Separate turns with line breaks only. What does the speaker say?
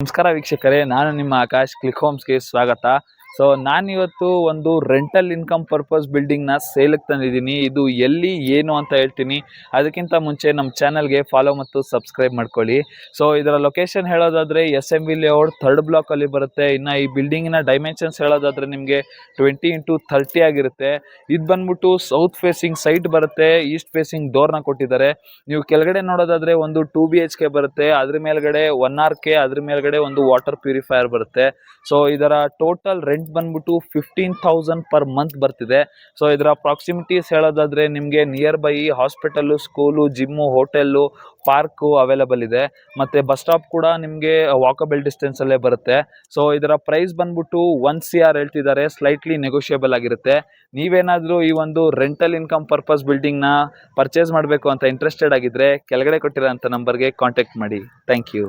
ನಮಸ್ಕಾರ ವೀಕ್ಷಕರೇ, ನಾನು ನಿಮ್ಮ ಆಕಾಶ್. ಕ್ಲಿಕ್ ಹೋಮ್ಸ್ಗೆ ಸ್ವಾಗತ. ಸೊ ನಾನಿವತ್ತು ಒಂದು ರೆಂಟಲ್ ಇನ್ಕಮ್ ಪರ್ಪಸ್ ಬಿಲ್ಡಿಂಗ್ನ ಸೇಲಿಗೆ ತಂದಿದ್ದೀನಿ. ಇದು ಎಲ್ಲಿ ಏನು ಅಂತ ಹೇಳ್ತೀನಿ. ಅದಕ್ಕಿಂತ ಮುಂಚೆ ನಮ್ಮ ಚಾನಲ್ಗೆ ಫಾಲೋ ಮತ್ತು ಸಬ್ಸ್ಕ್ರೈಬ್ ಮಾಡ್ಕೊಳ್ಳಿ. ಸೊ ಇದರ ಲೊಕೇಶನ್ ಹೇಳೋದಾದರೆ SMV ಲೇಔಟ್ 3rd ಬ್ಲಾಕಲ್ಲಿ ಬರುತ್ತೆ. ಇನ್ನು ಈ ಬಿಲ್ಡಿಂಗಿನ ಡೈಮೆನ್ಷನ್ಸ್ ಹೇಳೋದಾದರೆ ನಿಮಗೆ 20x30 ಆಗಿರುತ್ತೆ. ಇದು ಬಂದ್ಬಿಟ್ಟು ಸೌತ್ ಫೇಸಿಂಗ್ ಸೈಟ್ ಬರುತ್ತೆ. ಈಸ್ಟ್ ಫೇಸಿಂಗ್ ಡೋರ್ನ ಕೊಟ್ಟಿದ್ದಾರೆ. ನೀವು ಕೆಳಗಡೆ ನೋಡೋದಾದರೆ ಒಂದು 2 BHK ಬರುತ್ತೆ. ಅದ್ರ ಮೇಲ್ಗಡೆ 1 RK, ಅದ್ರ ಮೇಲ್ಗಡೆ ಒಂದು ವಾಟರ್ ಪ್ಯೂರಿಫೈಯರ್ ಬರುತ್ತೆ. ಸೊ ಇದರ ಟೋಟಲ್ ರೆಂಟ್ ಬಂದ್ಬಿಟ್ಟು 15,000 ಪರ್ ಮಂತ್ ಬರ್ತಿದೆ. ಸೊ ಇದರ ಪ್ರಾಕ್ಸಿಮಿಟೀಸ್ ಹೇಳೋದಾದ್ರೆ ನಿಮಗೆ near by hospital, school, gym, hotel, park available ಇದೆ. ಮತ್ತೆ ಬಸ್ ಸ್ಟಾಪ್ ಕೂಡ ನಿಮಗೆ ವಾಕಬಲ್ ಡಿಸ್ಟೆನ್ಸ್ ಅಲ್ಲೇ ಬರುತ್ತೆ. ಸೊ ಇದರ ಪ್ರೈಸ್ ಬಂದ್ಬಿಟ್ಟು 1 CR ಹೇಳ್ತಿದ್ದಾರೆ. ಸ್ಲೈಟ್ಲಿ ನೆಗೋಷಿಯಬಲ್ ಆಗಿರುತ್ತೆ. ನೀವೇನಾದರೂ ಈ ಒಂದು ರೆಂಟಲ್ ಇನ್ಕಮ್ ಪರ್ಪಸ್ ಬಿಲ್ಡಿಂಗ್ನ ಪರ್ಚೇಸ್ ಮಾಡಬೇಕು ಅಂತ ಇಂಟ್ರೆಸ್ಟೆಡ್ ಆಗಿದ್ರೆ ಕೆಳಗಡೆ ಕೊಟ್ಟಿರೋಂಥ ನಂಬರ್ಗೆ ಕಾಂಟ್ಯಾಕ್ಟ್ ಮಾಡಿ. Thank you.